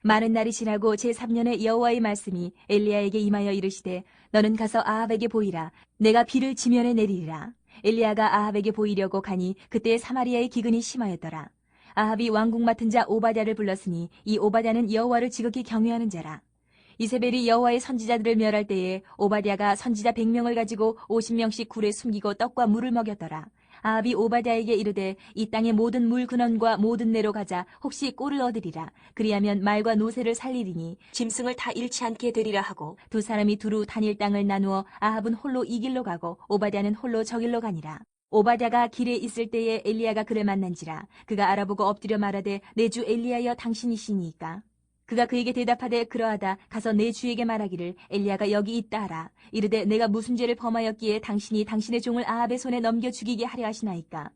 많은 날이 지나고 제3년에 여호와의 말씀이 엘리야에게 임하여 이르시되 너는 가서 아합에게 보이라. 내가 비를 지면에 내리리라. 엘리야가 아합에게 보이려고 가니 그때 사마리아의 기근이 심하였더라. 아합이 왕궁 맡은 자 오바댜를 불렀으니 이 오바댜는 여호와를 지극히 경외하는 자라. 이세벨이 여호와의 선지자들을 멸할 때에 오바댜가 선지자 100명을 가지고 50명씩 굴에 숨기고 떡과 물을 먹였더라. 아합이 오바댜에게 이르되 이 땅의 모든 물 근원과 모든 내로 가자. 혹시 꼴을 얻으리라. 그리하면 말과 노새를 살리리니 짐승을 다 잃지 않게 되리라 하고 두 사람이 두루 다닐 땅을 나누어 아합은 홀로 이 길로 가고 오바댜는 홀로 저 길로 가니라. 오바댜가 길에 있을 때에 엘리야가 그를 만난지라. 그가 알아보고 엎드려 말하되 내 주 엘리야여 당신이시니까. 그가 그에게 대답하되 그러하다. 가서 내 주에게 말하기를 엘리야가 여기 있다 하라. 이르되 내가 무슨 죄를 범하였기에 당신이 당신의 종을 아합의 손에 넘겨 죽이게 하려 하시나이까.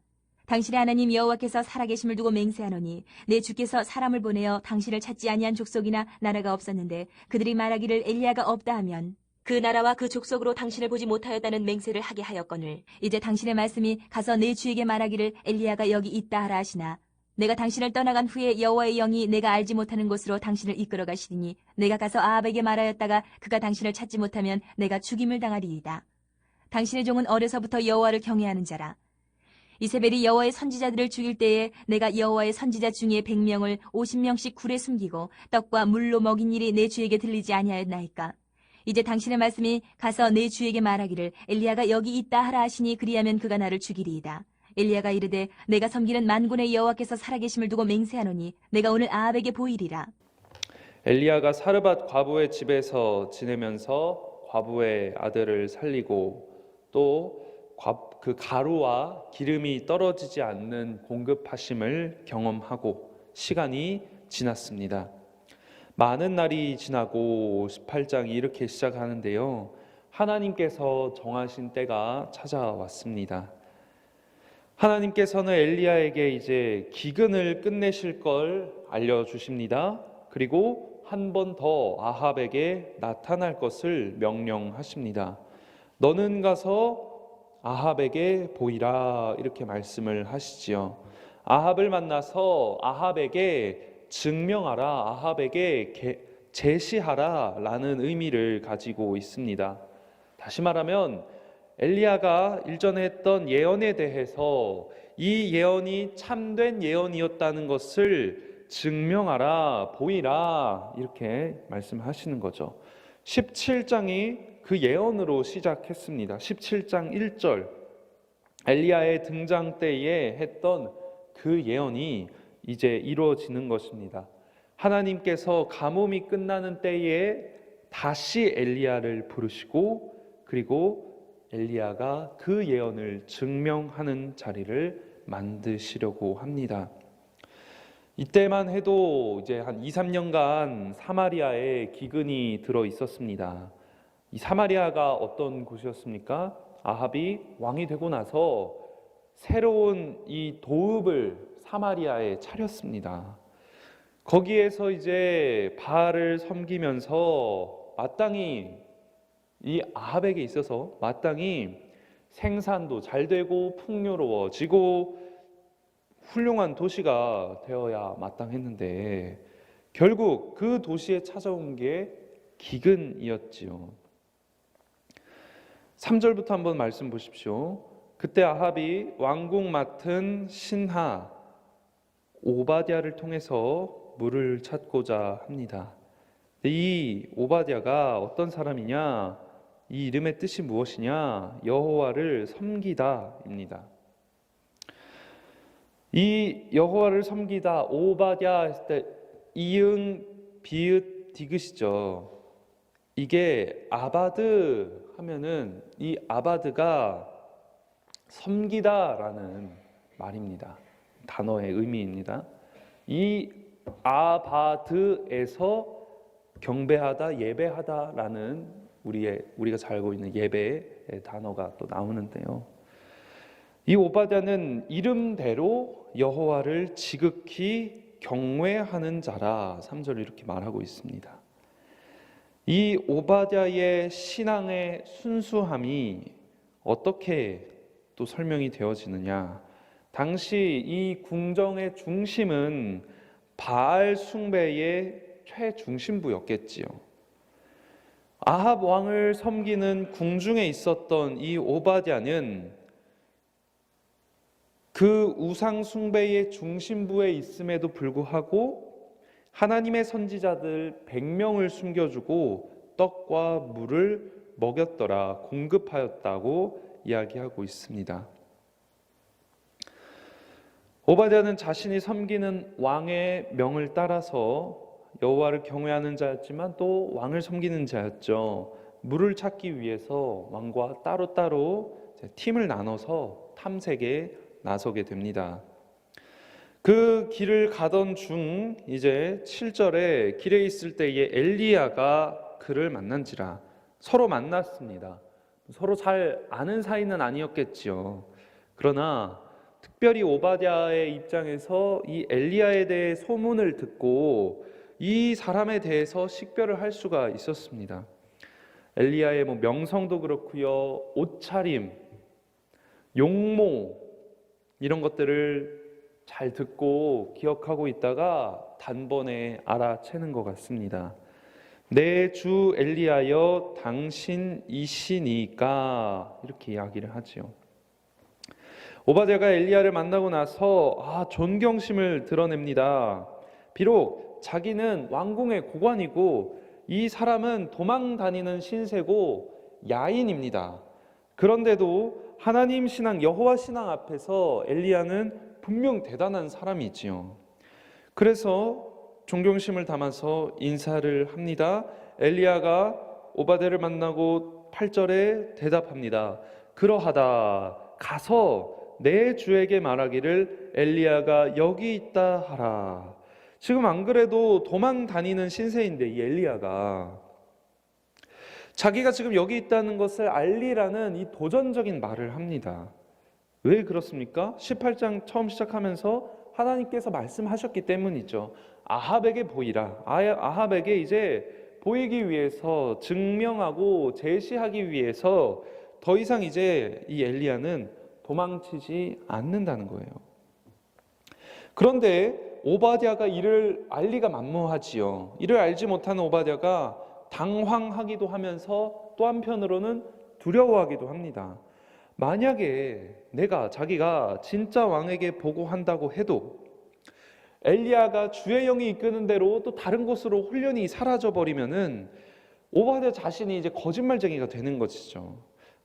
당신의 하나님 여호와께서 살아계심을 두고 맹세하노니 내 주께서 사람을 보내어 당신을 찾지 아니한 족속이나 나라가 없었는데 그들이 말하기를 엘리야가 없다 하면 그 나라와 그 족속으로 당신을 보지 못하였다는 맹세를 하게 하였거늘 이제 당신의 말씀이 가서 내 주에게 말하기를 엘리야가 여기 있다 하라 하시나 내가 당신을 떠나간 후에 여호와의 영이 내가 알지 못하는 곳으로 당신을 이끌어 가시리니 내가 가서 아합에게 말하였다가 그가 당신을 찾지 못하면 내가 죽임을 당하리이다. 당신의 종은 어려서부터 여호와를 경외하는 자라. 이세벨이 여호와의 선지자들을 죽일 때에 내가 여호와의 선지자 중에 100명을 50명씩 굴에 숨기고 떡과 물로 먹인 일이 내 주에게 들리지 아니하였나이까. 이제 당신의 말씀이 가서 내 주에게 말하기를 엘리야가 여기 있다 하라 하시니 그리하면 그가 나를 죽이리이다. 엘리야가 이르되 내가 섬기는 만군의 여호와께서 살아계심을 두고 맹세하노니 내가 오늘 아합에게 보이리라. 엘리야가 사르밧 과부의 집에서 지내면서 과부의 아들을 살리고 또 그 가루와 기름이 떨어지지 않는 공급하심을 경험하고 시간이 지났습니다. 많은 날이 지나고 18장이 이렇게 시작하는데요. 하나님께서 정하신 때가 찾아왔습니다. 하나님께서는 엘리야에게 이제 기근을 끝내실 걸 알려주십니다. 그리고 한 번 더 아합에게 나타날 것을 명령하십니다. 너는 가서 아합에게 보이라 이렇게 말씀을 하시지요. 아합을 만나서 아합에게 증명하라, 아합에게 제시하라 라는 의미를 가지고 있습니다. 다시 말하면 엘리야가 일전에 했던 예언에 대해서 이 예언이 참된 예언이었다는 것을 증명하라, 보이라 이렇게 말씀하시는 거죠. 17장이 그 예언으로 시작했습니다. 17장 1절 엘리야의 등장 때에 했던 그 예언이 이제 이루어지는 것입니다. 하나님께서 가뭄이 끝나는 때에 다시 엘리야를 부르시고 그리고 엘리야가 그 예언을 증명하는 자리를 만드시려고 합니다. 이때만 해도 이제 한 2, 3년간 사마리아에 기근이 들어 있었습니다. 이 사마리아가 어떤 곳이었습니까? 아합이 왕이 되고 나서 새로운 이 도읍을 사마리아에 차렸습니다. 거기에서 이제 바알을 섬기면서 마땅히 이 아합에게 있어서 마땅히 생산도 잘 되고 풍요로워지고 훌륭한 도시가 되어야 마땅했는데 결국 그 도시에 찾아온 게 기근이었지요. 3절부터 한번 말씀 보십시오. 그때 아합이 왕궁 맡은 신하 오바댜를 통해서 물을 찾고자 합니다. 이 오바댜가 어떤 사람이냐? 이 이름의 뜻이 무엇이냐? 여호와를 섬기다입니다. 이 여호와를 섬기다 오바댜 했을 때 이응 비읍 디귿이죠. 이게 아바드 하면은 이 아바드가 섬기다라는 말입니다. 단어의 의미입니다. 이 아바드에서 경배하다, 예배하다라는 우리가 잘 알고 있는 예배의 단어가 또 나오는데요. 이 오바댜는 이름대로 여호와를 지극히 경외하는 자라 3절을 이렇게 말하고 있습니다. 이 오바댜의 신앙의 순수함이 어떻게 또 설명이 되어지느냐? 당시 이 궁정의 중심은 바알 숭배에 최중심부였겠지요. 아합 왕을 섬기는 궁중에 있었던 이 오바댜는 그 우상 숭배의 중심부에 있음에도 불구하고 하나님의 선지자들 100명을 숨겨주고 떡과 물을 먹였더라, 공급하였다고 이야기하고 있습니다. 오바댜는 자신이 섬기는 왕의 명을 따라서 여호와를 경외하는 자였지만 또 왕을 섬기는 자였죠. 물을 찾기 위해서 왕과 따로따로 팀을 나눠서 탐색에 나서게 됩니다. 그 길을 가던 중 이제 7절에 길에 있을 때에 엘리야가 그를 만난지라. 서로 만났습니다. 서로 잘 아는 사이는 아니었겠지요. 그러나 특별히 오바댜의 입장에서 이 엘리야에 대해 소문을 듣고 이 사람에 대해서 식별을 할 수가 있었습니다. 엘리야의 명성도 그렇고요, 옷차림, 용모 이런 것들을 잘 듣고 기억하고 있다가 단번에 알아채는 것 같습니다. 내 주 엘리야여 당신이시니까, 이렇게 이야기를 하지요. 오바댜가 엘리야를 만나고 나서 존경심을 드러냅니다. 비록 자기는 왕궁의 고관이고 이 사람은 도망 다니는 신세고 야인입니다. 그런데도 하나님 신앙, 여호와 신앙 앞에서 엘리야는 분명 대단한 사람이지요. 그래서 존경심을 담아서 인사를 합니다. 엘리야가 오바댜를 만나고 8절에 대답합니다. 그러하다. 가서 내 주에게 말하기를 엘리야가 여기 있다 하라. 지금 안 그래도 도망 다니는 신세인데 이 엘리야가 자기가 지금 여기 있다는 것을 알리라는 이 도전적인 말을 합니다. 왜 그렇습니까? 18장 처음 시작하면서 하나님께서 말씀하셨기 때문이죠. 아합에게 보이라. 아합에게 이제 보이기 위해서, 증명하고 제시하기 위해서 더 이상 이제 이 엘리야는 도망치지 않는다는 거예요. 그런데 오바댜가 이를 알 리가 만무하지요. 이를 알지 못하는 오바댜가 당황하기도 하면서 또 한편으로는 두려워하기도 합니다. 만약에 자기가 진짜 왕에게 보고한다고 해도 엘리야가 주의 영이 이끄는 대로 또 다른 곳으로 홀연히 사라져 버리면은 오바댜 자신이 이제 거짓말쟁이가 되는 것이죠.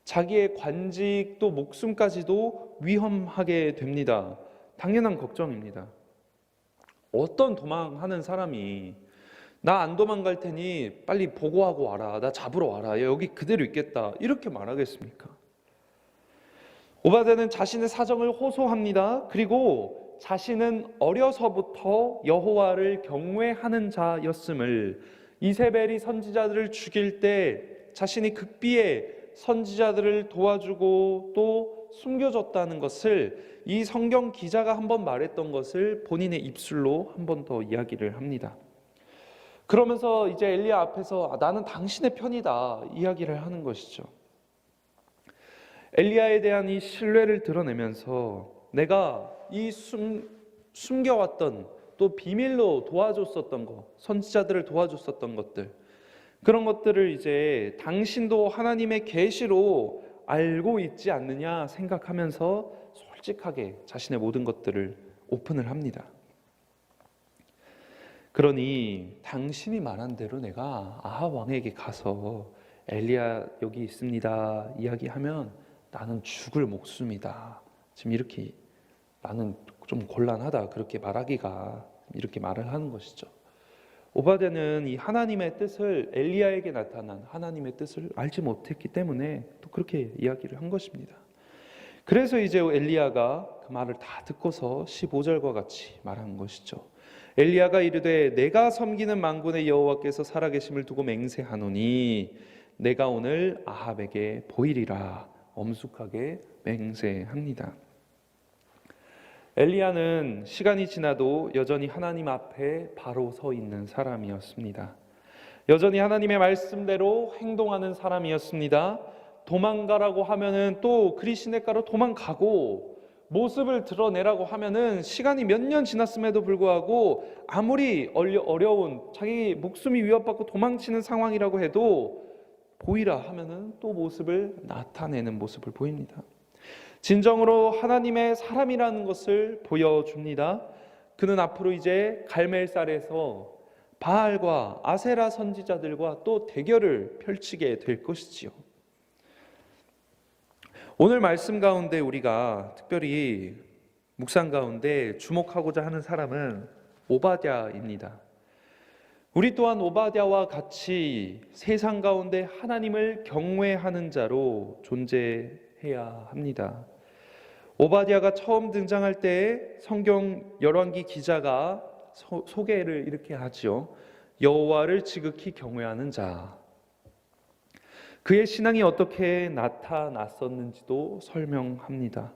자기의 관직 또 목숨까지도 위험하게 됩니다. 당연한 걱정입니다. 어떤 도망하는 사람이 나 안 도망갈 테니 빨리 보고하고 와라, 나 잡으러 와라, 여기 그대로 있겠다, 이렇게 말하겠습니까? 오바댜는 자신의 사정을 호소합니다. 그리고 자신은 어려서부터 여호와를 경외하는 자였음을, 이세벨이 선지자들을 죽일 때 자신이 극비에 선지자들을 도와주고 또 숨겨줬다는 것을 이 성경 기자가 한번 말했던 것을 본인의 입술로 한 번 더 이야기를 합니다. 그러면서 이제 엘리야 앞에서 나는 당신의 편이다 이야기를 하는 것이죠. 엘리야에 대한 이 신뢰를 드러내면서 내가 이 숨겨왔던, 또 비밀로 도와줬었던 것, 선지자들을 도와줬었던 것들, 그런 것들을 이제 당신도 하나님의 계시로 알고 있지 않느냐 생각하면서 솔직하게 자신의 모든 것들을 오픈을 합니다. 그러니 당신이 말한 대로 내가 아합 왕에게 가서 엘리야 여기 있습니다 이야기하면 나는 죽을 목숨이다. 지금 이렇게 나는 좀 곤란하다 그렇게 말하기가, 이렇게 말을 하는 것이죠. 오바댜는 이 하나님의 뜻을, 엘리야에게 나타난 하나님의 뜻을 알지 못했기 때문에 또 그렇게 이야기를 한 것입니다. 그래서 이제 엘리야가 그 말을 다 듣고서 15절과 같이 말한 것이죠. 엘리야가 이르되 내가 섬기는 만군의 여호와께서 살아계심을 두고 맹세하노니 내가 오늘 아합에게 보이리라. 엄숙하게 맹세합니다. 엘리야는 시간이 지나도 여전히 하나님 앞에 바로 서 있는 사람이었습니다. 여전히 하나님의 말씀대로 행동하는 사람이었습니다. 도망가라고 하면은 또 그리 시냇가로 도망가고, 모습을 드러내라고 하면은 시간이 몇 년 지났음에도 불구하고 아무리 어려운 자기 목숨이 위협받고 도망치는 상황이라고 해도 보이라 하면은 또 모습을 나타내는 모습을 보입니다. 진정으로 하나님의 사람이라는 것을 보여줍니다. 그는 앞으로 이제 갈멜살에서 바알과 아세라 선지자들과 또 대결을 펼치게 될 것이지요. 오늘 말씀 가운데 우리가 특별히 묵상 가운데 주목하고자 하는 사람은 오바댜입니다. 우리 또한 오바댜와 같이 세상 가운데 하나님을 경외하는 자로 존재해야 합니다. 오바댜가 처음 등장할 때 성경 열왕기 기자가 소개를 이렇게 하죠. 여호와를 지극히 경외하는 자. 그의 신앙이 어떻게 나타났었는지도 설명합니다.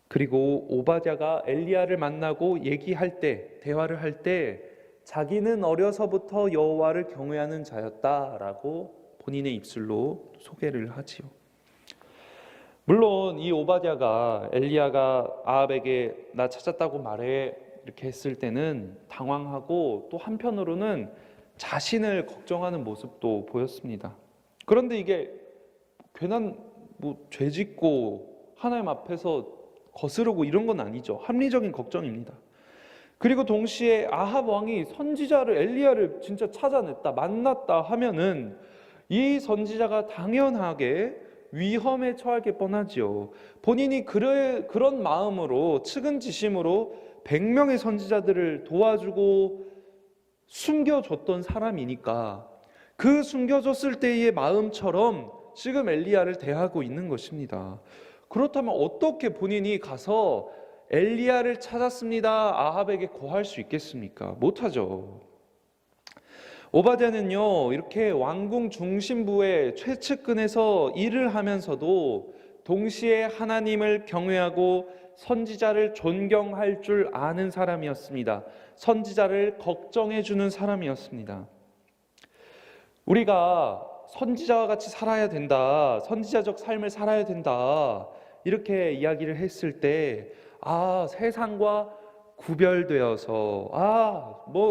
그리고 오바댜가 엘리야를 만나고 얘기할 때, 대화를 할 때 자기는 어려서부터 여호와를 경외하는 자였다라고 본인의 입술로 소개를 하지요. 물론 이 오바댜가 엘리야가 아합에게 나 찾았다고 말해 이렇게 했을 때는 당황하고 또 한편으로는 자신을 걱정하는 모습도 보였습니다. 그런데 이게 괜한 죄 짓고 하나님 앞에서 거스르고 이런 건 아니죠. 합리적인 걱정입니다. 그리고 동시에 아합 왕이 선지자를 엘리야를 진짜 찾아냈다, 만났다 하면은 이 선지자가 당연하게 위험에 처하게 뻔하지요. 본인이 그런 마음으로 측은지심으로 100명의 선지자들을 도와주고 숨겨줬던 사람이니까 그 숨겨줬을 때의 마음처럼 지금 엘리야를 대하고 있는 것입니다. 그렇다면 어떻게 본인이 가서 엘리야를 찾았습니다, 아합에게 고할 수 있겠습니까? 못하죠. 오바댜는요, 이렇게 왕궁 중심부의 최측근에서 일을 하면서도 동시에 하나님을 경외하고 선지자를 존경할 줄 아는 사람이었습니다. 선지자를 걱정해 주는 사람이었습니다. 우리가 선지자와 같이 살아야 된다, 선지자적 삶을 살아야 된다, 이렇게 이야기를 했을 때 세상과 구별되어서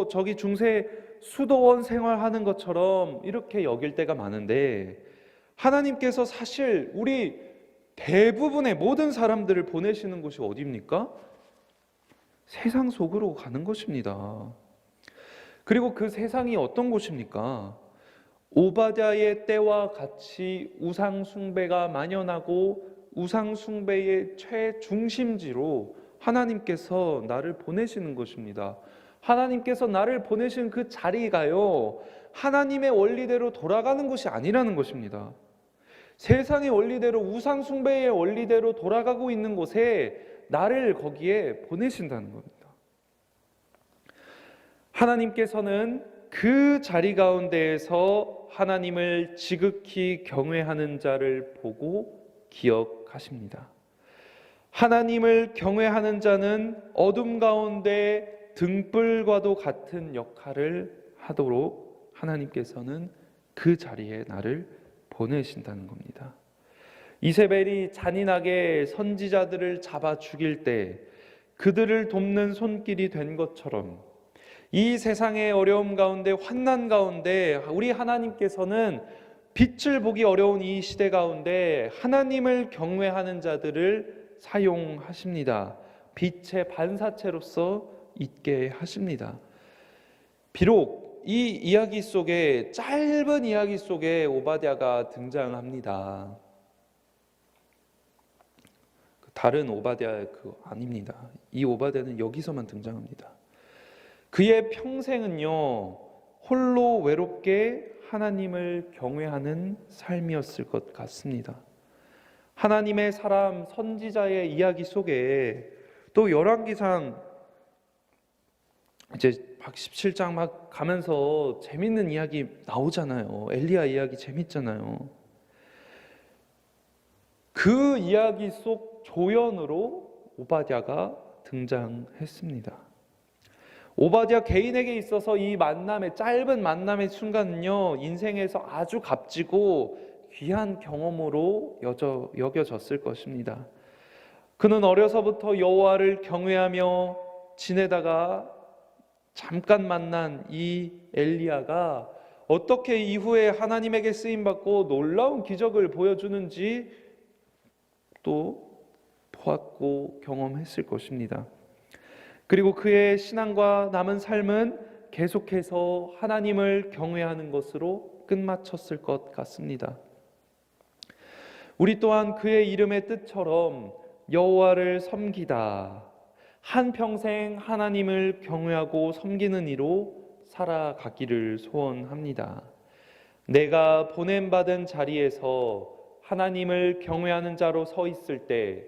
저기 중세 수도원 생활하는 것처럼 이렇게 여길 때가 많은데, 하나님께서 사실 우리 대부분의 모든 사람들을 보내시는 곳이 어디입니까? 세상 속으로 가는 것입니다. 그리고 그 세상이 어떤 곳입니까? 오바댜의 때와 같이 우상 숭배가 만연하고 우상 숭배의 최중심지로 하나님께서 나를 보내시는 것입니다. 하나님께서 나를 보내신 그 자리가요, 하나님의 원리대로 돌아가는 것이 아니라는 것입니다. 세상의 원리대로, 우상 숭배의 원리대로 돌아가고 있는 곳에 나를 거기에 보내신다는 겁니다. 하나님께서는 그 자리 가운데에서 하나님을 지극히 경외하는 자를 보고 기억하십니다. 하나님을 경외하는 자는 어둠 가운데 등불과도 같은 역할을 하도록 하나님께서는 그 자리에 나를 보내신다는 겁니다. 이세벨이 잔인하게 선지자들을 잡아 죽일 때 그들을 돕는 손길이 된 것처럼 이 세상의 어려움 가운데, 환난 가운데 우리 하나님께서는 빛을 보기 어려운 이 시대 가운데 하나님을 경외하는 자들을 사용하십니다. 빛의 반사체로서 있게 하십니다. 비록 이 이야기 속에, 짧은 이야기 속에 오바댜가 등장합니다. 다른 오바댜 아닙니다. 이 오바댜는 여기서만 등장합니다. 그의 평생은요, 홀로 외롭게 하나님을 경외하는 삶이었을 것 같습니다. 하나님의 사람 선지자의 이야기 속에 또 열왕기상 이제 17장 막 가면서 재밌는 이야기 나오잖아요. 엘리야 이야기 재밌잖아요. 그 이야기 속 조연으로 오바댜가 등장했습니다. 오바댜 개인에게 있어서 이 짧은 만남의 순간은요, 인생에서 아주 값지고 귀한 경험으로 여겨졌을 것입니다. 그는 어려서부터 여호와를 경외하며 지내다가 잠깐 만난 이 엘리야가 어떻게 이후에 하나님에게 쓰임받고 놀라운 기적을 보여주는지 또 보았고 경험했을 것입니다. 그리고 그의 신앙과 남은 삶은 계속해서 하나님을 경외하는 것으로 끝마쳤을 것 같습니다. 우리 또한 그의 이름의 뜻처럼 여호와를 섬기다, 한평생 하나님을 경외하고 섬기는 이로 살아가기를 소원합니다. 내가 보냄받은 자리에서 하나님을 경외하는 자로 서 있을 때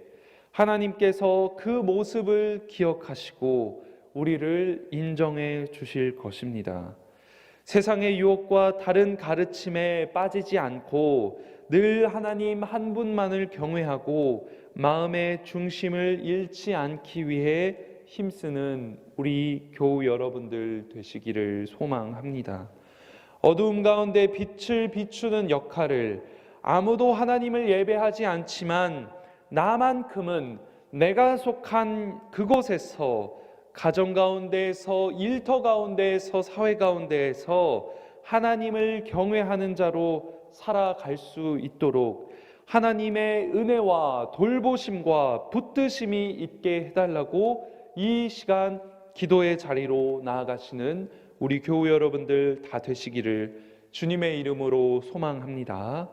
하나님께서 그 모습을 기억하시고 우리를 인정해 주실 것입니다. 세상의 유혹과 다른 가르침에 빠지지 않고 늘 하나님 한 분만을 경외하고 마음의 중심을 잃지 않기 위해 힘쓰는 우리 교우 여러분들 되시기를 소망합니다. 어두움 가운데 빛을 비추는 역할을, 아무도 하나님을 예배하지 않지만 나만큼은 내가 속한 그곳에서, 가정 가운데에서, 일터 가운데에서, 사회 가운데에서 하나님을 경외하는 자로 살아갈 수 있도록 하나님의 은혜와 돌보심과 붙드심이 있게 해달라고 이 시간 기도의 자리로 나아가시는 우리 교우 여러분들 다 되시기를 주님의 이름으로 소망합니다.